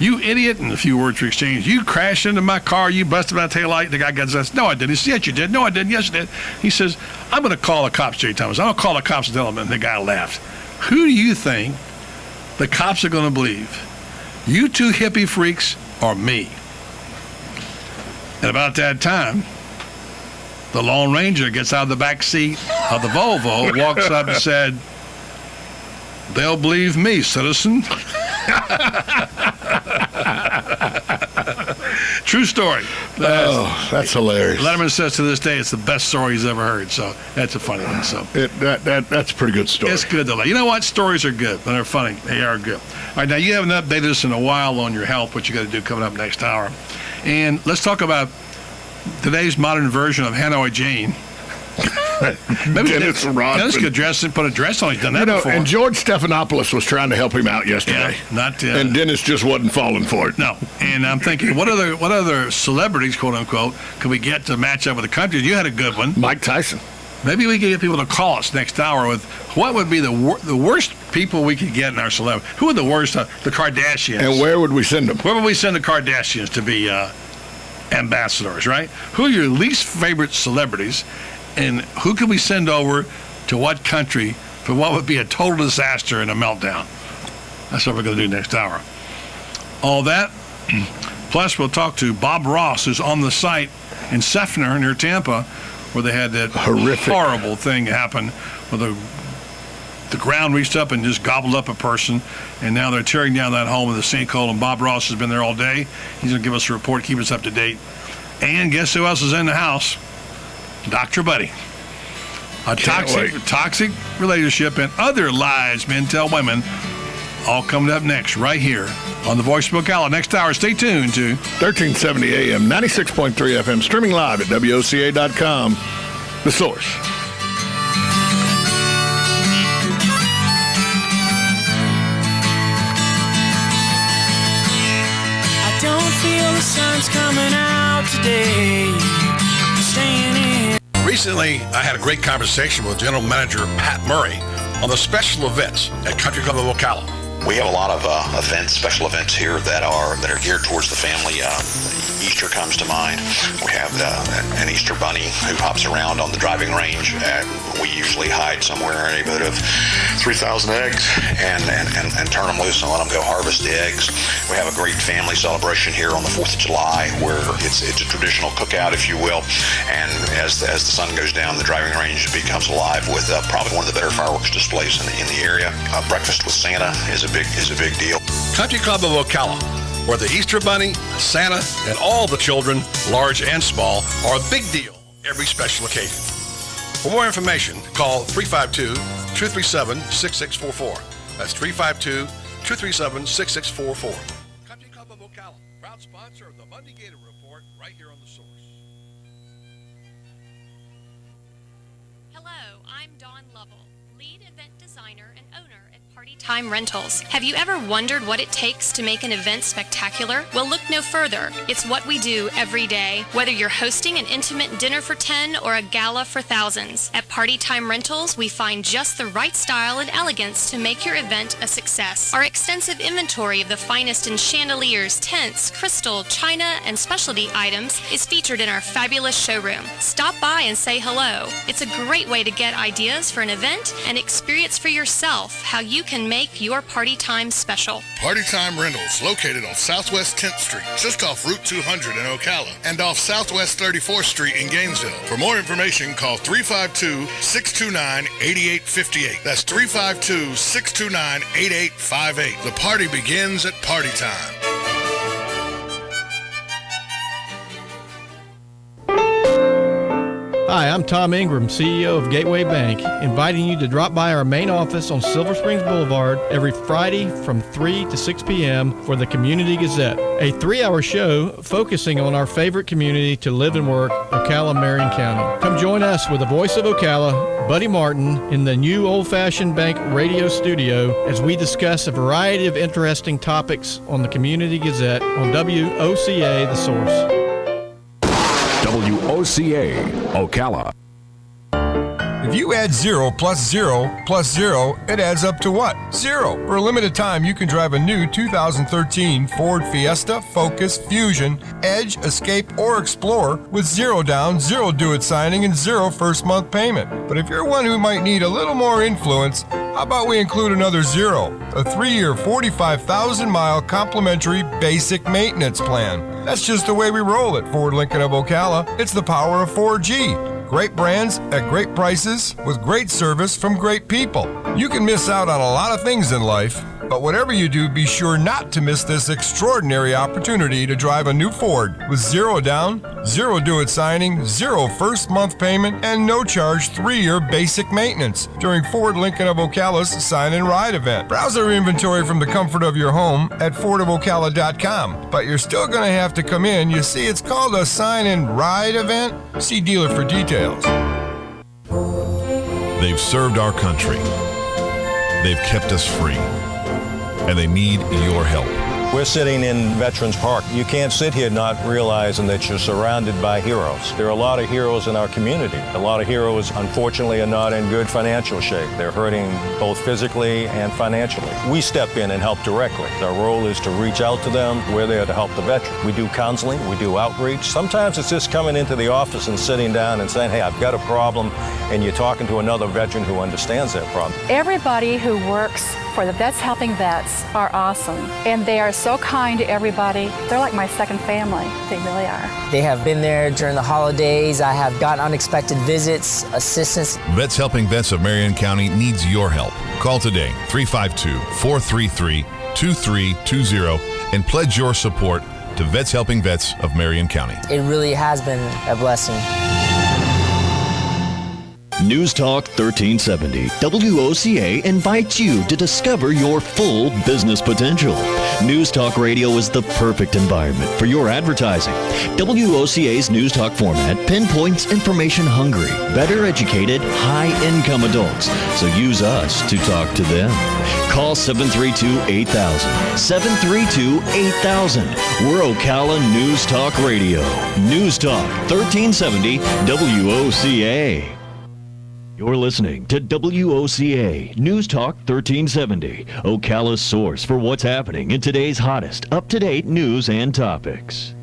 "You idiot," and a few words were exchanged. "You crashed into my car, you busted my taillight." The guy says, "No, I didn't." He says, "Yes, you did." "No, I didn't." "Yes, you did." He says, "I'm going to call the cops, Jay Thomas. I'm going to call the cops and tell them." And the guy laughed. Who do you think the cops are going to believe? You two hippie freaks or me? And about that time, the Lone Ranger gets out of the back seat of the Volvo, walks up and said, They'll believe me, citizen. True story. That's hilarious. Letterman says to this day it's the best story he's ever heard. So that's a funny one. So that's a pretty good story. It's good though. You know what? Stories are good. They're funny. They are good. All right, now you haven't updated us in a while on your health. What you got to do coming up next hour, and let's talk about today's modern version of Hanoi Jane. Maybe Dennis Rodman. Dennis could put a dress on. He's done that before. And George Stephanopoulos was trying to help him out yesterday. Yeah, and Dennis just wasn't falling for it. No. And I'm thinking, what other celebrities, quote unquote, can we get to match up with the country? You had a good one, Mike Tyson. Maybe we could get people to call us next hour with what would be the worst people we could get in our celebrity. Who are the worst? The Kardashians. And where would we send them? Where would we send the Kardashians to be ambassadors? Right? Who are your least favorite celebrities? And who can we send over to what country for what would be a total disaster and a meltdown? That's what we're going to do next hour. All that. Plus, we'll talk to Bob Ross, who's on the site in Seffner near Tampa, where they had that horrible thing happen where the ground reached up and just gobbled up a person. And now they're tearing down that home with a sinkhole. And Bob Ross has been there all day. He's going to give us a report, keep us up to date. And guess who else is in the house? Dr. Buddy. A toxic relationship and other lies men tell women, all coming up next right here on the Voice of Ocala. Next hour, stay tuned to 1370 AM, 96.3 FM, streaming live at WOCA.com. The Source. I don't feel the sun's coming out today. Staying in. Recently, I had a great conversation with General Manager Pat Murray on the special events at Country Club of Ocala. We have a lot of special events here that are geared towards the family. Easter comes to mind. We have an Easter bunny who hops around on the driving range, and we usually hide somewhere in a neighborhood of 3,000 eggs and turn them loose and let them go harvest the eggs. We have a great family celebration here on the 4th of July where it's a traditional cookout, if you will, and as the sun goes down, the driving range becomes alive with probably one of the better fireworks displays in the area. Breakfast with Santa is a big deal. Country Club of Ocala, where the Easter Bunny, Santa, and all the children, large and small, are a big deal every special occasion. For more information, call 352-237-6644. That's 352-237-6644. Country Club of Ocala, proud sponsor of the Monday Gator Report, right here on The Source. Hello, I'm Dawn Lovell, lead event designer and owner at Party Time Rentals. Have you ever wondered what it takes to make an event spectacular? Well, look no further. It's what we do every day. Whether you're hosting an intimate dinner for 10 or a gala for thousands, at Party Time Rentals, we find just the right style and elegance to make your event a success. Our extensive inventory of the finest in chandeliers, tents, crystal, china, and specialty items is featured in our fabulous showroom. Stop by and say hello. It's a great way to get ideas for an event and experience for yourself how you can make your party time special. Party Time Rentals, located on Southwest 10th Street, just off Route 200 in Ocala, and off Southwest 34th Street in Gainesville. For more information, call 352-629-8858. That's 352-629-8858. The party begins at Party Time. Hi, I'm Tom Ingram, CEO of Gateway Bank, inviting you to drop by our main office on Silver Springs Boulevard every Friday from 3 to 6 p.m. for the Community Gazette, a 3-hour show focusing on our favorite community to live and work, Ocala, Marion County. Come join us with the voice of Ocala, Buddy Martin, in the new old-fashioned bank radio studio as we discuss a variety of interesting topics on the Community Gazette on WOCA The Source. WOCA, Ocala. If you add 0 plus 0 plus 0, it adds up to what? 0. For a limited time, you can drive a new 2013 Ford Fiesta, Focus, Fusion, Edge, Escape, or Explorer with 0 down, 0 do-it signing, and 0 first month payment. But if you're one who might need a little more influence, how about we include another 0? A 3-year, 45,000-mile complimentary basic maintenance plan. That's just the way we roll at Ford Lincoln of Ocala. It's the power of 4G. Great brands at great prices with great service from great people. You can miss out on a lot of things in life, but whatever you do, be sure not to miss this extraordinary opportunity to drive a new Ford with 0 down, 0 due at signing, 0 first month payment, and no charge 3-year basic maintenance during Ford Lincoln of Ocala's Sign and Ride event. Browse our inventory from the comfort of your home at FordofOcala.com, but you're still going to have to come in. You see, it's called a Sign and Ride event. See dealer for details. They've served our country. They've kept us free. And they need your help. We're sitting in Veterans Park. You can't sit here not realizing that you're surrounded by heroes. There are a lot of heroes in our community. A lot of heroes, unfortunately, are not in good financial shape. They're hurting both physically and financially. We step in and help directly. Our role is to reach out to them. We're there to help the veteran. We do counseling. We do outreach. Sometimes it's just coming into the office and sitting down and saying, hey, I've got a problem, and you're talking to another veteran who understands that problem. Everybody who works for the Vets Helping Vets are awesome, and they are so kind to everybody. They're like my second family. They really are. They have been there during the holidays. I have gotten unexpected visits, assistance. Vets Helping Vets of Marion County needs your help. Call today, 352-433-2320, and pledge your support to Vets Helping Vets of Marion County. It really has been a blessing. News Talk 1370, WOCA invites you to discover your full business potential. News Talk Radio is the perfect environment for your advertising. WOCA's News Talk format pinpoints information-hungry, better educated, high-income adults, so use us to talk to them. Call 732-8000, 732-8000. We're Ocala News Talk Radio. News Talk 1370, WOCA. You're listening to WOCA News Talk 1370, Ocala's source for what's happening in today's hottest, up-to-date news and topics.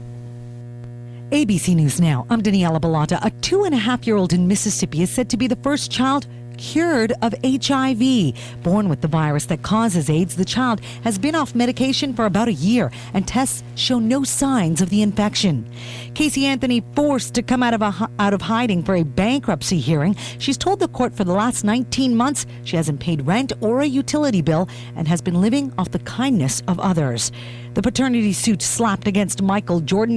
ABC News Now, I'm Daniela Bellotta. A 2.5-year-old in Mississippi is said to be the first child cured of HIV. Born with the virus that causes AIDS, the child has been off medication for about a year, and tests show no signs of the infection. Casey Anthony forced to come out of hiding for a bankruptcy hearing. She's told the court for the last 19 months she hasn't paid rent or a utility bill and has been living off the kindness of others. The paternity suit slapped against Michael Jordan